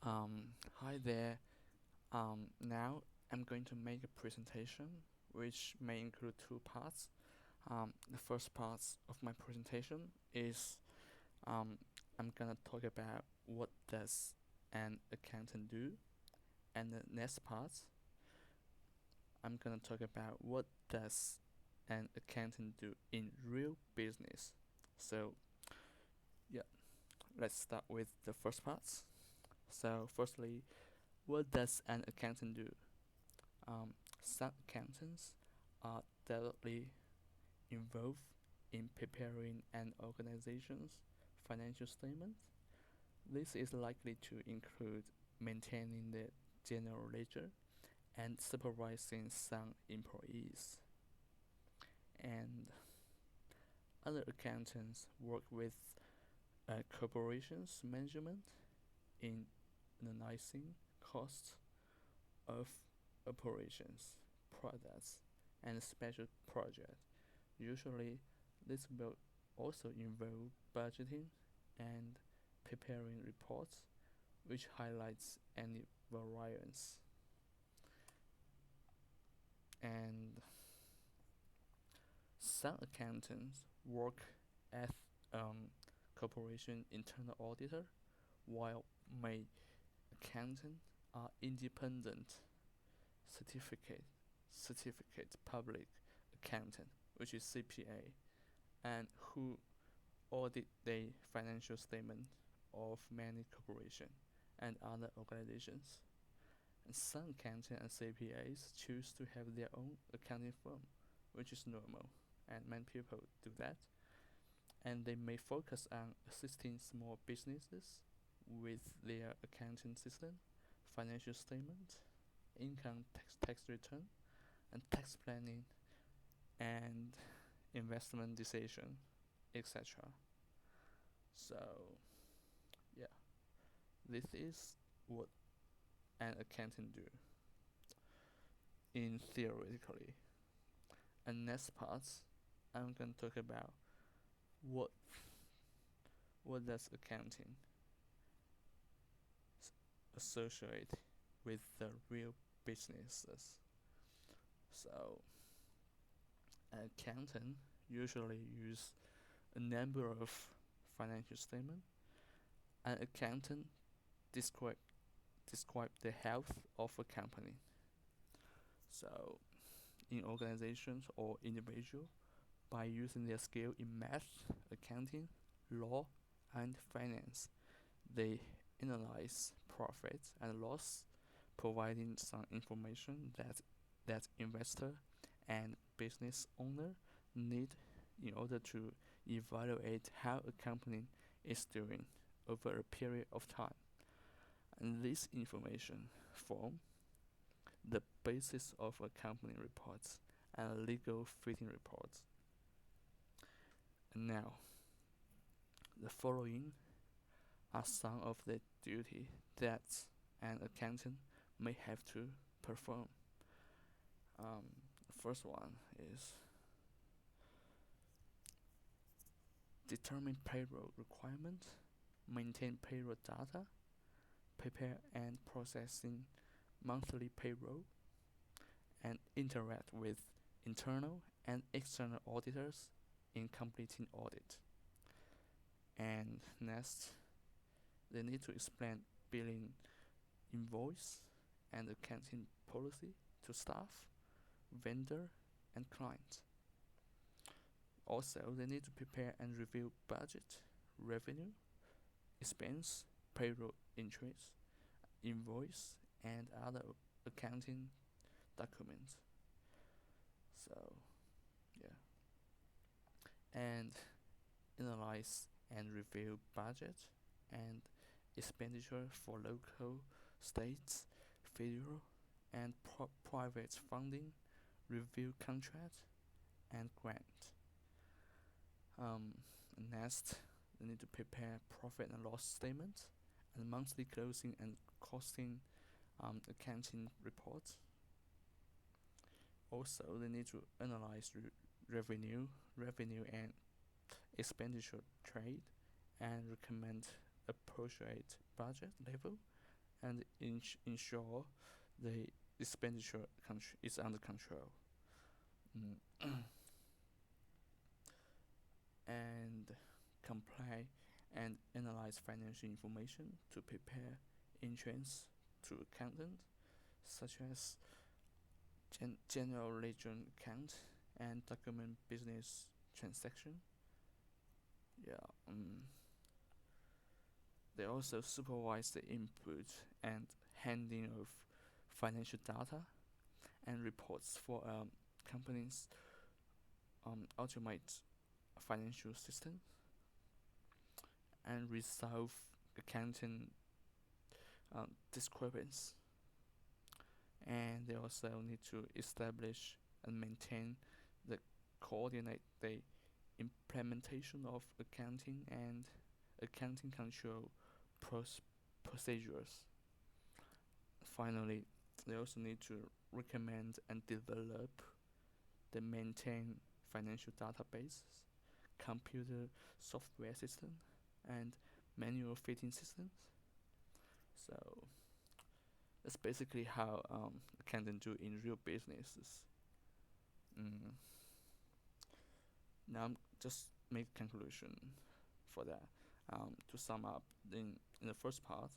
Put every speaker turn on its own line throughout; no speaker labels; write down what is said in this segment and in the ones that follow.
Hi there. Now I'm going to make a presentation which may include two parts. The first part of my presentation is um, I'm gonna talk about what does an accountant do, and the next part I'm gonna talk about what does an accountant do in real business. So yeah, let's start with the first part. So firstly, what does an accountant do? Some accountants are directly involved in preparing an organization's financial statement. This is likely to include maintaining the general ledger and supervising some employees. And other accountants work with corporations management in analyzing costs of operations, products, and special projects. Usually, this will also involve budgeting and preparing reports, which highlights any variance. And some accountants work as corporation internal auditor, while many accountants are independent certificate certificate public accountant, which is CPA, and who audit the financial statement of many corporations and other organizations. And some accountants and CPAs choose to have their own accounting firm, which is normal, and many people do that. And they may focus on assisting small businesses with their accounting system, financial statement, income tax return, and tax planning, and investment decision, etc. So yeah, this is what an accountant do in theoretically. And next part, I'm gonna talk about what what does accounting associate with the real businesses. So an accountant usually use a number of financial statement. An accountant describe describe the health of a company. So in organizations or individual, by using their skill in math, accounting, law, and finance, they analyze profit and loss, providing some information that investor and business owner need in order to evaluate how a company is doing over a period of time. And this information form the basis of a company reports and legal fitting reports. And now, the following are some of the duty that an accountant may have to perform. The first one is determine payroll requirement, maintain payroll data, prepare and processing monthly payroll, and interact with internal and external auditors in completing audit. And next, they need to explain billing invoice and accounting policy to staff, vendor, and client. Also, they need to prepare and review budget, revenue, expense, payroll entries, invoice, and other accounting documents. So, yeah. And analyze and review budget and expenditure for local, states, federal, and private funding, review contract and grant. Um, Next, they need to prepare profit and loss statements and monthly closing and costing accounting reports. Also, they need to analyze revenue and expenditure trade, and recommend appropriate budget level and ensure the expenditure is under control. Mm. And comply and analyze financial information to prepare entrance to accountant, such as general ledger account and document business transaction. Yeah. They also supervise the input and handling of financial data and reports for companies' automate financial system and resolve accounting discrepancies. And they also need to establish and maintain the coordinate the implementation of accounting and accounting control procedures. Finally, they also need to recommend and develop the maintain financial databases, computer software system, and manual fitting systems. So that's basically how accountant do in real businesses. Mm. Now I'm just make conclusion for that. To sum up, in the first part,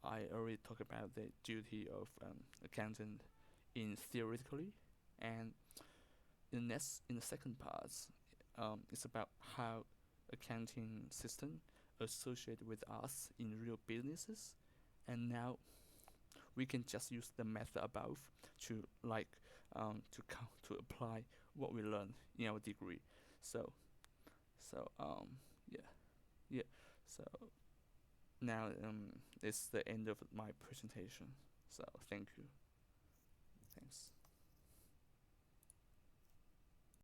I already talked about the duty of accountant in theoretically, and in the second part, it's about how accounting system associated with us in real businesses, and now we can just use the method above to to apply what we learned in our degree. So yeah, yeah. So now it's the end of my presentation. So thank you. Thanks.